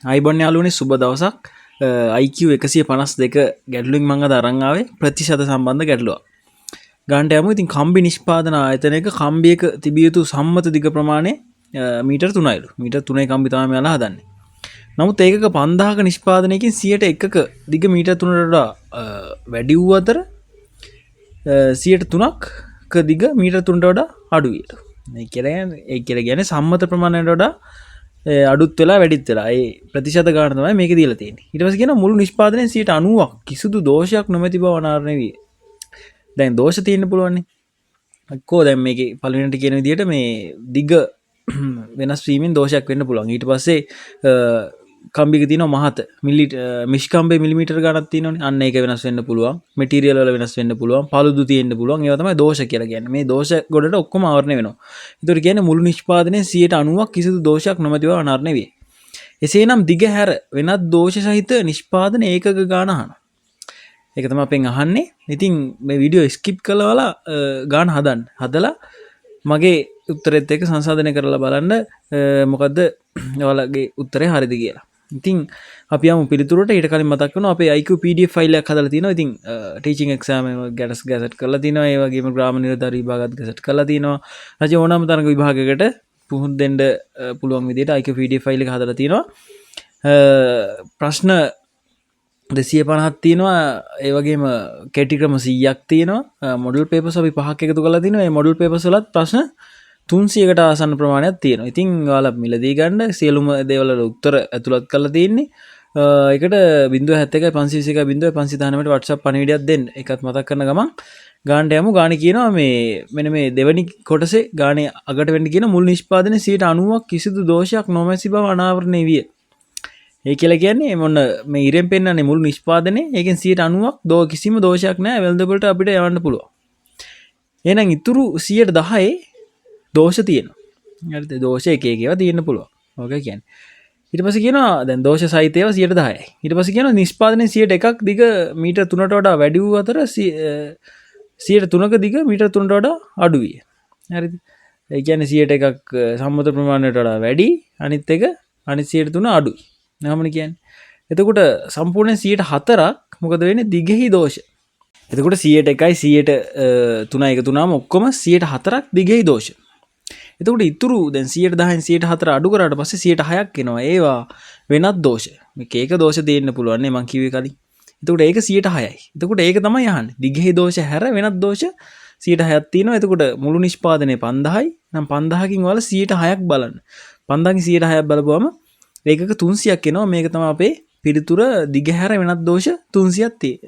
අයිබොන් යාළුවනේ සුබ දවසක්. IQ 152 ගැටලුවෙන් මම අද අරන් ආවේ ප්‍රතිශත සම්බන්ධ ගැටලුවක්. ගානට යමු. ඉතින් කම්බි නිෂ්පාදන ආයතනයක කම්බියක තිබිය යුතු සම්මත දිග ප්‍රමාණය මීටර් 3යිලු. මීටර් 3යි කම්බි තමයි මෙයාලා හදන්නේ. නමුත් ඒකක 5000ක නිෂ්පාදනයකින් 101ක දිග මීටර් 3ට වඩා වැඩි වූ අතර 103ක දිග මීටර් 3ට වඩා අඩු වියලු. ඒ කියන්නේ සම්මත ප්‍රමාණයට වඩා අඩුත් වෙලා වැඩිත් වෙලා ඒ ප්‍රතිශත ගාන තමයි මේක දීලා තියෙන්නේ. ඊට පස්සේ කියන මුළු නිෂ්පාදනයේ 90ක් කිසිදු දෝෂයක් නොමැති බව අනාවරණය විය. දැන් දෝෂ තියෙන්න පුළුවන්නේ. අක්කෝ දැන් මේකේ පළවෙනිට කියන විදිහට මේ දිග වෙනස් වීමෙන් දෝෂයක් වෙන්න පුළුවන්. ඊට පස්සේ කම්බියක තියෙනවා මහත මිෂ්කම්බේ මිලිමීටර ගණනක් තියෙනවනේ. අන්න ඒක වෙනස් වෙන්න පුළුවන්. මැටීරියල් වල වෙනස් වෙන්න පුළුවන්. paludu තියෙන්න පුළුවන්. ඒවා තමයි දෝෂ කියලා කියන්නේ. මේ දෝෂ ගොඩට ඔක්කොම ආවරණය වෙනවා. ඒතකොට කියන්නේ මුළු නිෂ්පාදනයේ 90ක් කිසිදු දෝෂයක් නොමැතිව අනාවරණය වේ. එසේනම් දිග හැර වෙනත් දෝෂ සහිත නිෂ්පාදන ඒකක ගාන අහනවා. ඒක තමයි අපෙන් අහන්නේ. ඉතින් මේ වීඩියෝ ස්කිප් කළාලා ගාන හදන්න. හදලා මගේ උත්තරෙත් එක්ක සංසන්දනය කරලා බලන්න මොකද්ද ඔයාලගේ උත්තරේ හරිද කියලා. ඉතින් අපි යමු පිළිතුරට. ඊට කලින් මතක් කරනවා අපේ IQ PDF ෆයිල් එකක් හදලා තියෙනවා. ඉතින් ටීචින් එක්සෑම් එක ගැසට් කරලා තියෙනවා. ඒ වගේම ග්‍රාම නිලධාරී විභාගات ගැසට් කරලා තියෙනවා. රජ ඕනෑම තරඟ විභාගයකට පුහුණු දෙන්න පුළුවන් විදිහට IQ PDF ෆයිල් එක හදලා තියෙනවා. ප්‍රශ්න 250ක් තියෙනවා. ඒ වගේම කැටි ක්‍රම 100ක් තියෙනවා. මොඩල් පේපර්ස් අපි 5ක් එකතු කරලා තිනවා. මේ මොඩල් පේපර්ස් වලත් ප්‍රශ්න 300කට ආසන්න ප්‍රමාණයක් තියෙනවා. ඉතින් ඔයාලා මිලදී ගන්න සියලුම දේවල් වල උත්තර ඇතුළත් කරලා තියෙන්නේ. ඒකට 071 521 519ට WhatsApp පණිවිඩයක් දෙන්න. ඒකත් මතක් කරන ගමන් ගානට යමු. ගානේ කියනවා මේ මෙන්න මේ දෙවැනි කොටසේ ගානේ අගට වෙන්න කියන මුල් නිෂ්පාදනයේ 90ක් කිසිදු දෝෂයක් නොමැති බව අනාවරණය විය. ඒ කියලා කියන්නේ මොන මේ ඉරෙන් පෙන්නන්නේ මුළු නිෂ්පාදනයේ ඒකෙන් 90ක් කිසිම දෝෂයක් නැහැ. වෙළඳපොළට අපිට යවන්න පුළුවන්. එහෙනම් ඉතුරු 10% දෝෂ තියෙනවා. හරිද? දෝෂ එක එක ඒවා තියෙන්න පුළුවන්. ඕකයි කියන්නේ. ඊට පස්සේ කියනවා දැන් දෝෂ සහිත ඒවා 10%යි. ඊට පස්සේ කියනවා නිෂ්පාදනයේ 101ක් දිග මීටර් 3ට වඩා වැඩි වූ අතර 103ක දිග මීටර් 3ට වඩා අඩු විය. හරිද? ඒ කියන්නේ 101ක් සම්මත ප්‍රමාණයට වඩා වැඩි, අනිත් 103 අඩුයි. නෑමනේ කියන්නේ. එතකොට සම්පූර්ණ 104ක් මොකද වෙන්නේ? දිගෙහි දෝෂ. එතකොට 101යි 103 එකතු වුණාම ඔක්කොම 104ක් දිගෙහි දෝෂ. එතකොට ඉතුරු දැන් 110න් 104 අඩු කරාට පස්සේ 106ක් එනවා. ඒවා වෙනත් දෝෂ. මේක ඒක දෝෂ දෙන්න පුළුවන් නේ මං කිව්වේ කලින්. එතකොට ඒක 106යි. එතකොට ඒක තමයි අහන්නේ. දිගෙහි දෝෂ හැර වෙනත් දෝෂ 106ක් තියෙනවා. එතකොට මුළු නිෂ්පාදනයේ 5000යි. නම් 5000කින් වල 106ක් බලන්න. 5000කින් 106ක් බලපුවම ඒකක 300ක් එනවා. මේක තමයි අපේ පිළිතුර. දිග හැර වෙනත් දෝෂ 300ක්